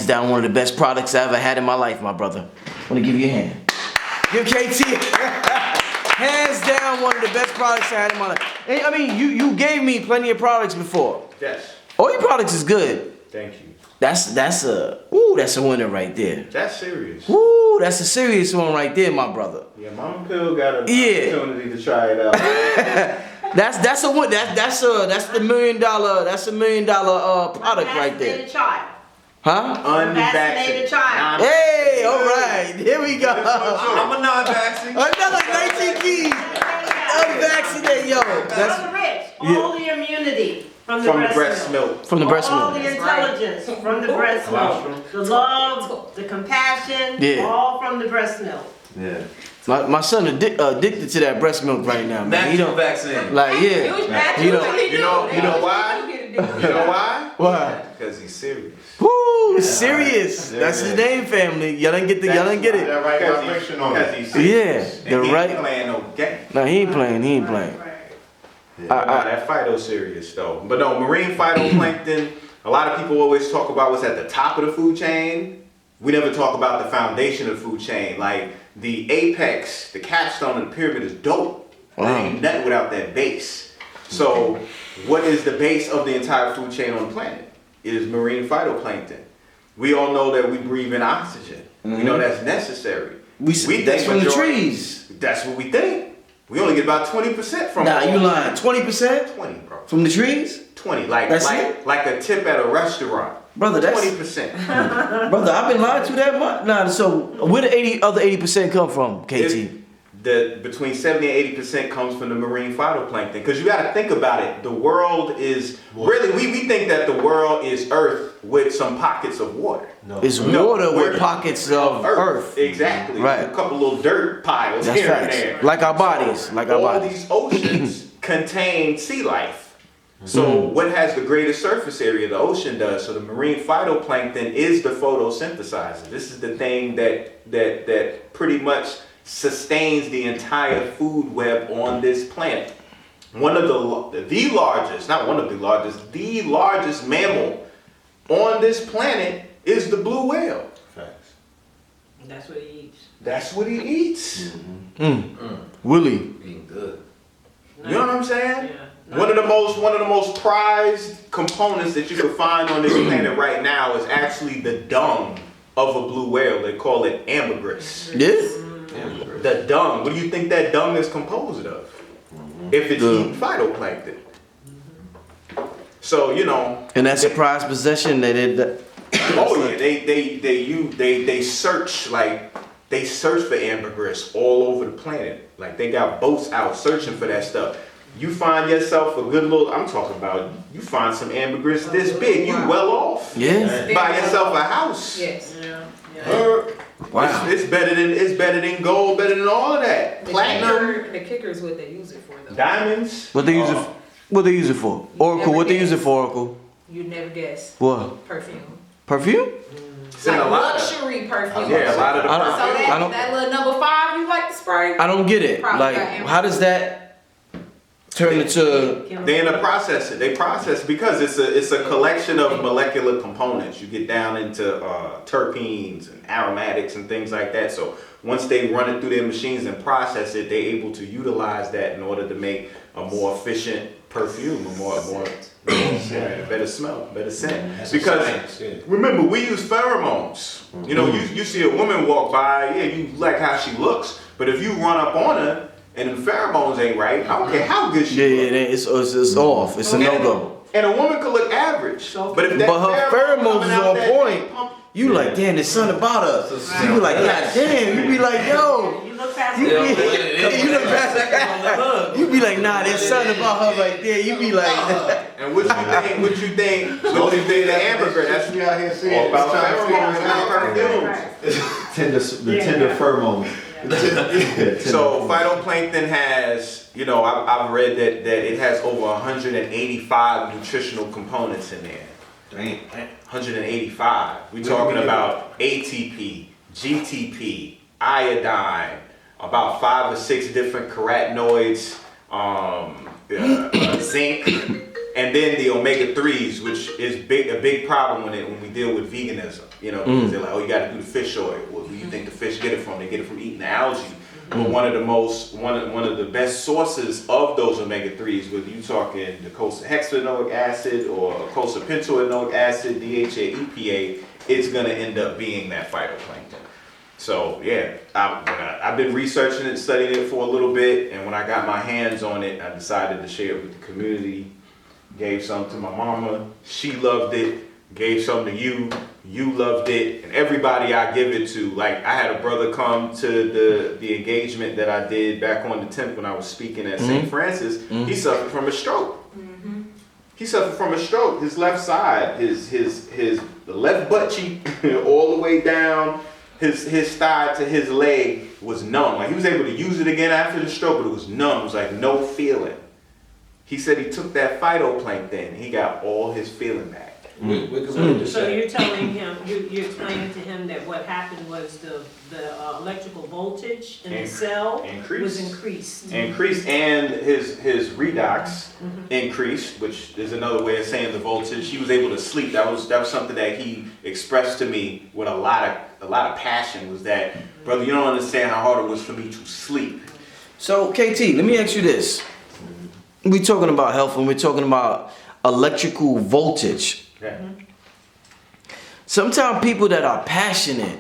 hands down one of the best products I ever had in my life, my brother. I want to give you a hand. Give KT. Hands down one of the best products I had in my life. And, I mean, you gave me plenty of products before. Yes. All your products is good. Thank you. That's a winner right there. That's serious. Woo, that's a serious one right there, my brother. Yeah, Mama Pill got an opportunity to try it out. That's a win. That's the $1 million product right there. Child. Huh? Unvaccinated child. Hey, all right, here we go. I'm a non-vaccinated. Another 19 keys. Unvaccinated, yo. That's rich. All the immunity. From the breast milk. From the breast milk. All the intelligence from the breast milk. The love, the compassion, all from the breast milk. Yeah. My son addicted to that breast milk right now, man. He don't vaccine. Like, yeah. You know why? You know why? Why? Because he's serious. Woo, serious. That's his name, family. Y'all didn't get it. Because he's serious. Yeah, the and he right. ain't playing no game. No, he ain't playing. Yeah, that phyto serious though. But no, marine phytoplankton, a lot of people always talk about what's at the top of the food chain. We never talk about the foundation of the food chain. Like the apex, the capstone of the pyramid is dope. There ain't nothing without that base. So what is the base of the entire food chain on the planet? It is marine phytoplankton. We all know that we breathe in oxygen. We know that's necessary. We that's from the trees. That's what we think. We only get about 20% from. Nah, you lying. 20%? 20, bro. From the trees? 20, like That's like a tip at a restaurant. Brother, that's 20%. Brother, I've been lied to that much. Nah, so where the other 80% come from, KT? Between 70 and 80% comes from the marine phytoplankton. Because you got to think about it. The world is really we think that the world is Earth with some pockets of water. It's water with pockets of earth. Exactly. Right. A couple little dirt piles That's here facts. and there. Like our bodies. All these oceans contain sea life. So what has the greatest surface area? The ocean does. So the marine phytoplankton is the photosynthesizer. This is the thing that pretty much sustains the entire food web on this planet. One of the largest mammal on this planet is the blue whale. Facts. That's what he eats. That's what he eats. Willie. Being good. You know what I'm saying? Yeah. One of the most prized components that you can find on this planet right now is actually the dung of a blue whale. They call it ambergris. Yeah? The dung. What do you think that dung is composed of? If it's eating phytoplankton. So And that's a prized possession that it. They search for ambergris all over the planet. Like they got boats out searching for that stuff. You find yourself a good little. I'm talking about. You find some ambergris this big. You well off. Yeah. Buy yourself a house. Yes. Yeah. Wow. It's better than gold. Better than all of that. Platinum. The kicker is what they use it for, though. Diamonds. What they use it? What they use it for? Oracle. What they use it for, Oracle? You'd never guess. What? Perfume. Perfume? It's in Like a lot of. luxury perfume. Yeah, a lot of the So perfume. that little number 5 you like to spray? I don't get it. Probably Like, got amber. how does that turn into? They in the process it. They process because it's a collection of molecular components. You get down into terpenes and aromatics and things like that. So once they run it through their machines and process it, they're able to utilize that in order to make a more efficient perfume, a better smell, better scent. Because remember, we use pheromones. You know, you see a woman walk by, you like how she looks, but if you run up on her and the pheromones ain't right, I don't care how good she looks. It's off. It's a no-go. And a woman could look average, but if that Her pheromones is on point. pump, You like, damn, there's something about us. You be like, God damn. You be like, yo. You look past You it. be like, nah, there's something about her right there. You be like, and what you think? The only thing that ambergris. That's we out here seeing all about pheromones pheromones. The tender pheromones. So phytoplankton has, I've read that it has over 185 nutritional components in there. 185. We're talking about ATP, GTP, iodine, about 5 or 6 different carotenoids, zinc, And then the omega-3s, which is a big problem when we deal with veganism. You know, because they're like, oh, you got to do the fish oil. Well, who do you think the fish get it from? They get it from eating the algae. But one of the best sources of those omega-3s, whether you talking the docosahexaenoic acid or docosapentaenoic acid, DHA, EPA, it's gonna end up being that phytoplankton. So yeah, I've been researching it, studying it for a little bit, and when I got my hands on it, I decided to share it with the community. Gave some to my mama, she loved it. Gave some to you, you loved it, and everybody I give it to. Like, I had a brother come to the engagement that I did back on the 10th when I was speaking at St. Francis. He suffered from a stroke. He suffered from a stroke. His left side, the left butt cheek, all the way down, his thigh to his leg was numb. Like, he was able to use it again after the stroke, but it was numb. It was like no feeling. He said he took that phytoplankton, he got all his feeling back. So you're telling him, you're explaining to him that what happened was the electrical voltage in the cell was increased. Increased, and his redox increased, which is another way of saying the voltage. He was able to sleep. That was something that he expressed to me with a lot of passion. Was that, brother, you don't understand how hard it was for me to sleep. So KT, let me ask you this: we're talking about health, and we're talking about electrical voltage. Okay. Sometimes people that are passionate,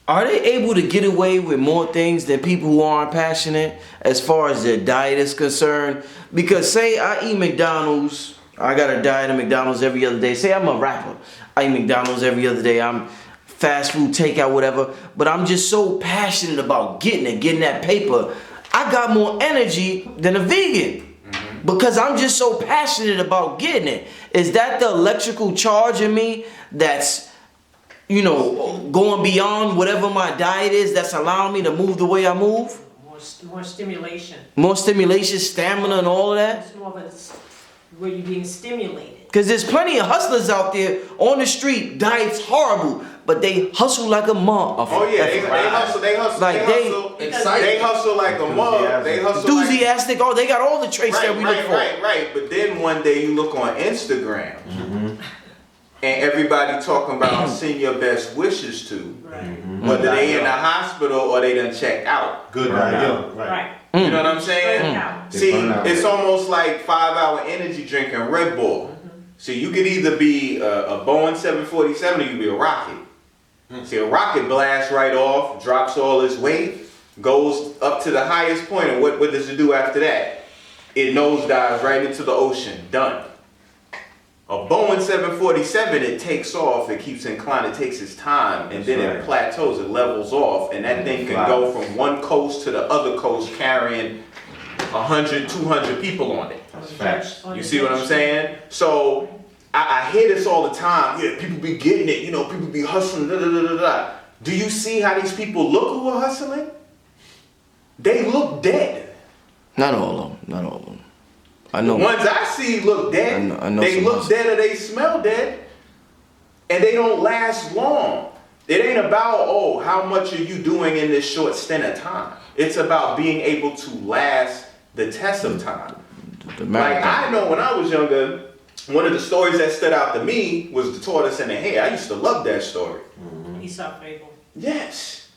are they able to get away with more things than people who aren't passionate as far as their diet is concerned? Because say I eat McDonald's, I got a diet of McDonald's every other day. Say I'm a rapper, I eat McDonald's every other day. I'm fast food, takeout, whatever. But I'm just so passionate about getting that paper. I got more energy than a vegan. Because I'm just so passionate about getting it. Is that the electrical charge in me that's, going beyond whatever my diet is, that's allowing me to move the way I move? More stimulation. More stimulation, stamina, and all of that? It's more of where you're being stimulated. Because there's plenty of hustlers out there on the street, diet's horrible, but they hustle like a motherfucker. Oh yeah, they hustle like a mug. They hustle enthusiastic. They got all the traits that we look for. Right. But then one day you look on Instagram, and everybody talking about send your best wishes to, whether they in the hospital or they done checked out. Good right. You know what I'm saying? See, it's almost like 5-hour energy drink and Red Bull. See, you could either be a Boeing 747 or you could be a rocket. See, a rocket blasts right off, drops all its weight, goes up to the highest point, and what does it do after that? It nosedives right into the ocean. Done. A Boeing 747, it takes off, it keeps inclined, it takes its time, and then it plateaus, it levels off, and that thing can go from one coast to the other coast carrying 100, 200 people on it. You see what I'm saying? So I hear this all the time. Yeah, people be getting it, people be hustling, Do you see how these people look who are hustling? They look dead. Not all of them. I know. The ones I see look dead. I know they look dead or they smell dead. And they don't last long. It ain't about, how much are you doing in this short stint of time? It's about being able to last the test of time. Like, I know when I was younger, one of the stories that stood out to me was the tortoise and the hare. I used to love that story. Aesop fable. Yes.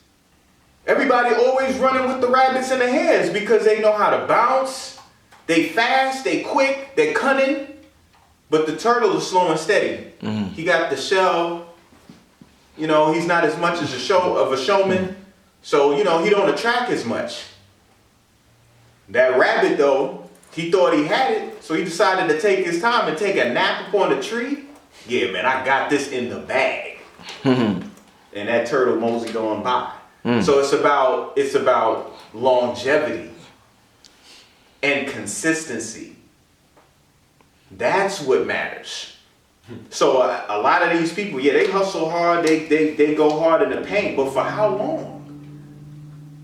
Everybody always running with the rabbits and the hares because they know how to bounce. They fast, they quick, they cunning. But the turtle is slow and steady. He got the shell. He's not as much as a showman. So, he don't attract as much. That rabbit, though, he thought he had it, so he decided to take his time and take a nap up on the tree. Yeah, man, I got this in the bag. And that turtle moseyed on by. So it's about longevity and consistency. That's what matters. So a lot of these people, they hustle hard, they go hard in the paint, but for how long?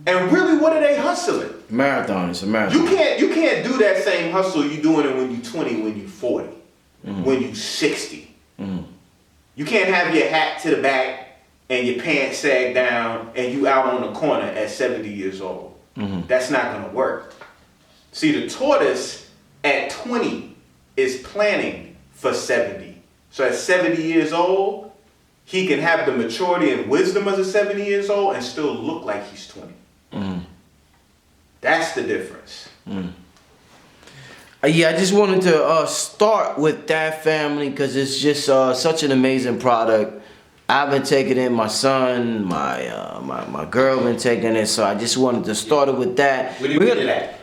And really, what are they hustling? Marathon. It's a marathon. You can't do that same hustle you doing it when you 20, when you 40, when you 60. You can't have your hat to the back and your pants sag down and you out on the corner at 70 years old. That's not gonna work. See, the tortoise at 20 is planning for 70. So at 70 years old, he can have the maturity and wisdom as a 70 years old and still look like he's 20. That's the difference. Yeah, I just wanted to start with that, family, because it's just such an amazing product. I've been taking it. My son, my girl been taking it. So I just wanted to start it with that. Where do you get it at?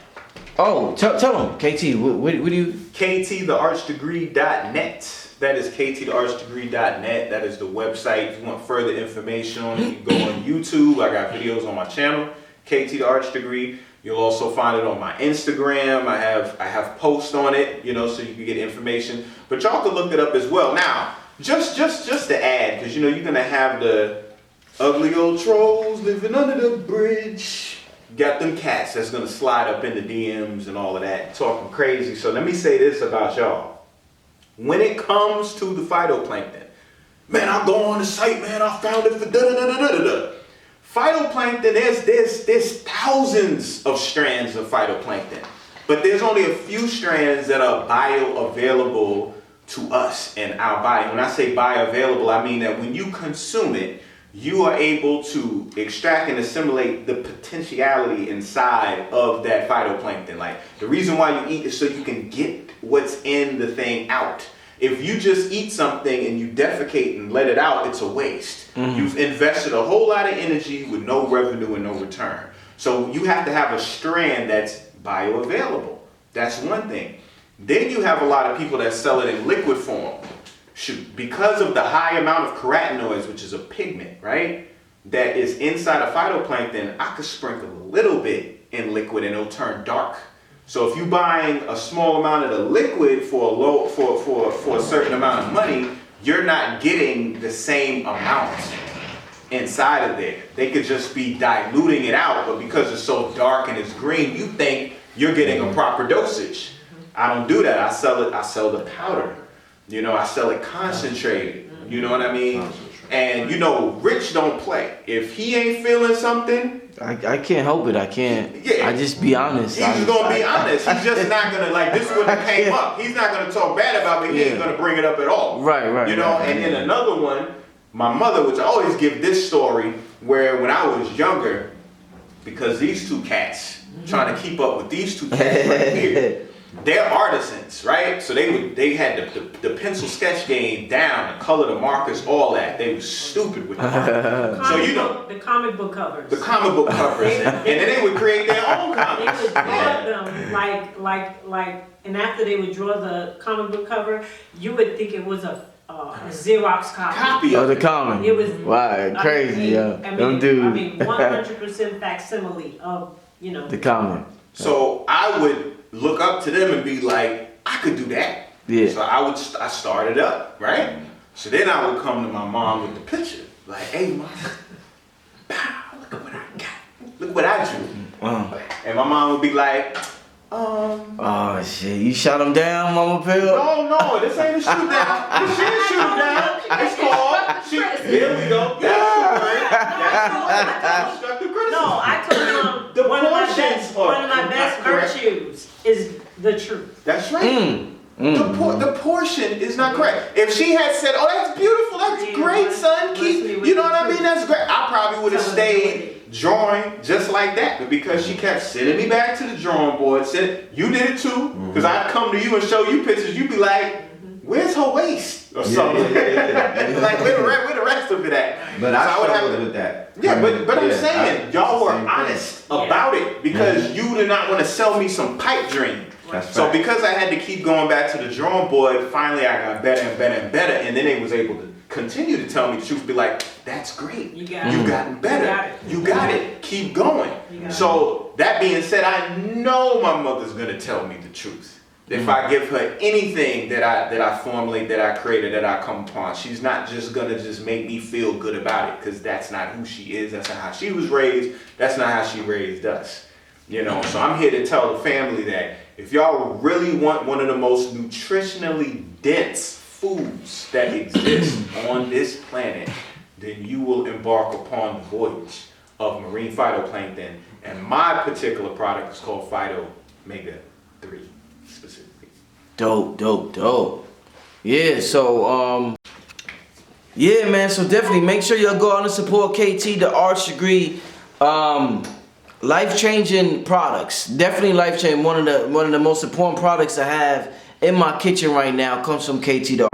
Oh, tell them, KT. What do you? KTthearchdegree.net. That is KTthearchdegree.net. That is the website. If you want further information on it, you can go on YouTube. I got videos on my channel, KT the Arch Degree. You'll also find it on my Instagram. I have posts on it, you know, so you can get information. But y'all can look it up as well. Now, just to add, because you know you're gonna have the ugly old trolls living under the bridge. Got them cats that's gonna slide up in the DMs and all of that, talking crazy. So let me say this about y'all. When it comes to the phytoplankton, man, I go on the site, man, I found it for da-da-da-da-da-da. Phytoplankton, there's thousands of strands of phytoplankton, but there's only a few strands that are bioavailable to us in our body. When I say bioavailable, I mean that when you consume it, you are able to extract and assimilate the potentiality inside of that phytoplankton. Like, the reason why you eat is so you can get what's in the thing out. If you just eat something and you defecate and let it out, it's a waste. You've invested a whole lot of energy with no revenue and no return. So you have to have a strand that's bioavailable. That's one thing. Then you have a lot of people that sell it in liquid form. Because of the high amount of carotenoids, which is a pigment, right, that is inside of phytoplankton, I could sprinkle a little bit in liquid and it'll turn dark. So if you're buying a small amount of the liquid for a certain amount of money, you're not getting the same amount inside of there. They could just be diluting it out, but because it's so dark and it's green, you think you're getting a proper dosage. I don't do that. I sell the powder. You know, I sell it concentrated. You know what I mean? And you know, Rich don't play. If he ain't feeling something, I can't help it. I can't. Yeah. I just be honest. He's just gonna be honest. He's just not gonna, like, this one that came up. He's not gonna talk bad about me. He ain't gonna bring it up at all. Right. You know, and then another one, my mother, which I always give this story, where when I was younger, because these two cats, trying to keep up with these two cats right here, they're artisans, right? So they had the pencil sketch game down, the color, the markers, all that. They were stupid with the so you know, the comic book covers. the comic book covers, and then they would create their own They comics. would draw them like, and after they would draw the comic book cover, you would think it was a Xerox copy. Oh, the comic. It was crazy, yeah. I mean, Them dudes. 100% facsimile of, you know, The comic. So I would look up to them and be like, I could do that. Yeah. So I started up, right? So then I would come to my mom with the picture, like, hey, mom, pow, look at what I got. Look what I drew. And my mom would be like, Oh shit! You shot him down, Mama Pill? no, this ain't a shoot down. This ain't a shoot down. It's called Here we go. That's constructive criticism. No, I told The them one of my portions best are correct. virtues is the truth. That's right. The portion is not correct. If she had said, "Oh, that's beautiful, that's great, son," keep, you know what I mean? That's great. I probably would have stayed drawing just like that, but because she kept sending me back to the drawing board, said, "You did it too," because I'd come to you and show you pictures, you'd be like, "Where's her waist?" or something. Like, where the rest of it at? But I struggled with that. Yeah, but I'm saying, y'all were honest about it because you did not want to sell me some pipe dream. So because I had to keep going back to the drawing board, finally I got better and better and better, and then they was able to continue to tell me the truth, be like, "That's great. You've gotten better. You got it. Keep going." So that being said, I know my mother's gonna tell me the truth. If I give her anything that I formulate, that I created, that I come upon, she's not just gonna just make me feel good about it, because that's not who she is. That's not how she was raised. That's not how she raised us. You know, so I'm here to tell the family that if y'all really want one of the most nutritionally dense foods that exist on this planet, then you will embark upon the voyage of marine phytoplankton. And my particular product is called Phyto Omega 3 specifically. Dope. Yeah, so yeah, man. So definitely make sure y'all go out and support KT, the arts degree, life-changing products. Definitely life-changing. One of the most important products I have in my kitchen right now comes from KT, the